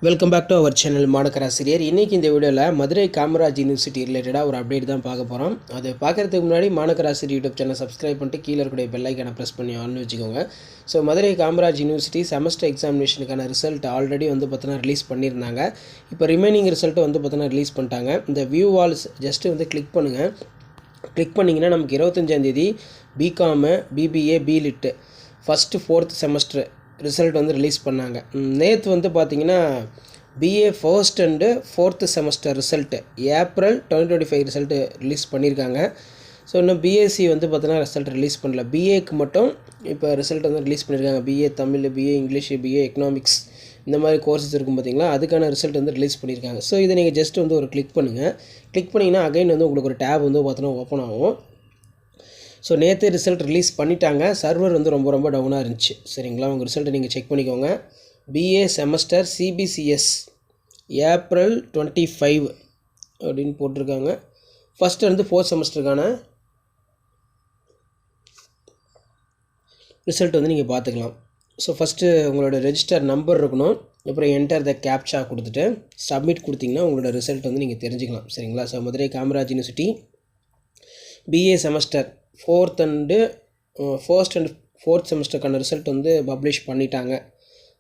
Welcome back to our channel மாணக்கராசிரியர். இன்றைக்கி இந்த வீடியோவில் மதுரை காமராஜ் யூனிவர்சிட்டி ரிலேட்டடாக ஒரு அப்டேட் தான் பார்க்க போகிறோம். அது பார்க்குறதுக்கு முன்னாடி மாணக்கராசிரியர் யூடியூப் சேனல் சப்ஸ்கிரைப் பண்ணிட்டு கீழே இருக்கக்கூடிய பெல் ஐக்கானை ப்ரெஸ் பண்ணி ஆல்னு வச்சுக்கோங்க. So Madurai Kamaraj university semester எக்ஸாமினேஷனுக்கான ரிசல்ட் ஆல்ரெடி பார்த்தீங்கன்னா ரிலீஸ் பண்ணியிருந்தாங்க. இப்போ ரிமைனிங் ரிசல்ட்டு பார்த்தீங்கன்னா ரிலீஸ் பண்ணிட்டாங்க. இந்த வியூ வால்ஸ் ஜஸ்ட்டு கிளிக் பண்ணுங்கள். கிளிக் பண்ணிங்கன்னா நமக்கு 25ஆந்தேதி BCom, BBA, BLit first 4th semester result release பண்ணாங்க. நேற்று பார்த்தீங்கன்னா BA first and 4th semester result April 2025 result release பண்ணியிருக்காங்க. ஸோ இன்னும் பிஎஸ்சி பார்த்தீங்கன்னா ரிசல்ட் ரிலீஸ் பண்ணல. பிஏக்கு மட்டும் இப்போ ரிசல்ட் ரிலீஸ் பண்ணியிருக்காங்க. BA Tamil, BA English, BA economics இந்த மாதிரி கோர்சஸ் இருக்கும் பார்த்தீங்களா, அதுக்கான ரிசல்ட் ரிலீஸ் பண்ணியிருக்காங்க. ஸோ இதை நீங்கள் ஜஸ்ட் ஒரு கிளிக் பண்ணுங்கள். கிளிக் பண்ணிங்கன்னா அகைன் உங்களுக்கு ஒரு டேப் பார்த்தீங்கன்னா ஓப்பன் ஆகும். ஸோ நேற்று ரிசல்ட் ரிலீஸ் பண்ணிட்டாங்க. சர்வர் ரொம்ப டவுனாக இருந்துச்சு. சரிங்களா, உங்கள் ரிசல்ட்டை நீங்கள் செக் பண்ணிக்கோங்க. பிஏ செமஸ்டர் சிபிசிஎஸ் ஏப்ரல் 25 அப்படின்னு போட்டிருக்காங்க. ஃபஸ்ட்டு 4th செமஸ்டருக்கான ரிசல்ட் நீங்கள் பார்த்துக்கலாம். ஸோ ஃபஸ்ட்டு உங்களோட ரெஜிஸ்டர் நம்பர் இருக்கணும். அப்புறம் என்டர் த கேப்சா கொடுத்துட்டு சப்மிட் கொடுத்தீங்கன்னா உங்களோட ரிசல்ட் நீங்கள் தெரிஞ்சுக்கலாம். சரிங்களா. So Madurai Kamaraj university BA semester 4th and 1st and 4th செமஸ்டருக்கான ரிசல்ட் பப்ளிஷ் பண்ணிட்டாங்க.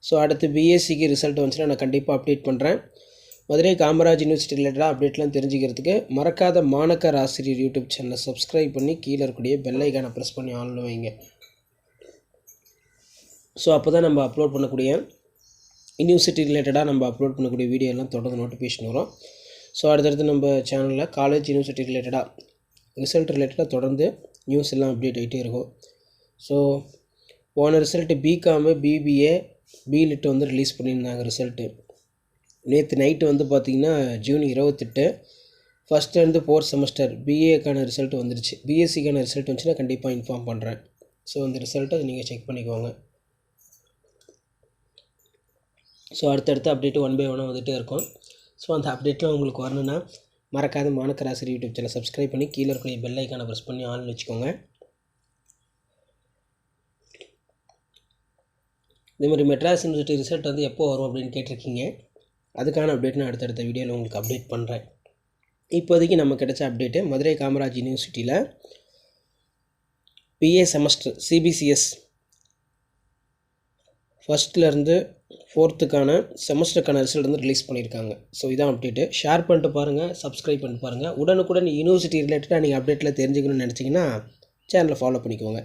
ஸோ அடுத்து பிஎஸ்சிக்கு ரிசல்ட் வந்துச்சுன்னா நான் கண்டிப்பாக அப்டேட் பண்ணுறேன். மதுரை காமராஜ் யூனிவர்சிட்டி ரிலேட்டடாக அப்டேட்லாம் தெரிஞ்சுக்கிறதுக்கு மறக்காத மாணக்கர் ஆசிரியர் யூடியூப் சேனலை சப்ஸ்கிரைப் பண்ணி கீழே இருக்கக்கூடிய பெல் ஐக்கானை ப்ரெஸ் பண்ணி ஆன்ல வைங்க. ஸோ அப்போ தான் நம்ம அப்லோட் பண்ணக்கூடிய யூனிவர்சிட்டி ரிலேட்டடாக நம்ம அப்லோட் பண்ணக்கூடிய வீடியோலாம் தொடர்ந்து நோட்டிஃபிகேஷன் வரும். ஸோ அடுத்தடுத்து நம்ம சேனலில் காலேஜ் யூனிவர்சிட்டி ரிலேட்டடாக ரிசல்ட் ரிலேட்டடாக தொடர்ந்து நியூஸ் எல்லாம் அப்டேட் ஆகிட்டே இருக்கும். ஸோ போன result BCom, BBA, BLit release பண்ணியிருந்தாங்க ரிசல்ட்டு. நேற்று நைட்டு பார்த்திங்கன்னா ஜூன் 28 ஃபஸ்ட்டு 4th செமஸ்டர் பிஏக்கான ரிசல்ட் வந்துருச்சு. பிஎஸ்சிக்கான ரிசல்ட் வந்துச்சுன்னா கண்டிப்பாக இன்ஃபார்ம் பண்ணுறேன். ஸோ அந்த ரிசல்ட்டை அதை நீங்கள் செக் பண்ணிக்கோங்க. ஸோ அடுத்தடுத்து அப்டேட்டு 1 by 1 வந்துகிட்டே இருக்கும். ஸோ அந்த அப்டேட்லாம் உங்களுக்கு வரணுன்னா மறக்காத மாணக்கராசிரியர் யூடியூப் சேனல் சப்ஸ்கிரைப் பண்ணி கீழே இருக்கக்கூடிய பெல் ஐக்கானை ப்ரெஸ் பண்ணி ஆன் வச்சுக்கோங்க. இதேமாதிரி மெட்ராஸ் யூனிவர்சிட்டி ரிசல்ட் எப்போ வரும் அப்படின்னு கேட்டிருக்கீங்க. அதுக்கான அப்டேட் நான் அடுத்தடுத்த வீடியோவில் உங்களுக்கு அப்டேட் பண்ணுறேன். இப்போதைக்கு நம்ம கிடைச்ச அப்டேட்டு மதுரை காமராஜ் யூனிவர்சிட்டியில் பிஏ செமஸ்டர் சிபிசிஎஸ் ஃபஸ்ட்லேருந்து 4th செமஸ்டருக்கான ரிசல்ட் ரிலீஸ் பண்ணியிருக்காங்க. ஸோ இதான் அப்டேட்டு. ஷேர் பண்ணிட்டு பாருங்கள், சப்ஸ்கிரைப் பண்ணிட்டு பாருங்கள். உடனுக்குடன் யூனிவர்சிட்டி ரிலேட்டடாக நீங்கள் அப்டேட்டில் தெரிஞ்சுக்கணும்னு நினச்சிங்கன்னா சேனலை ஃபாலோ பண்ணிக்கோங்க.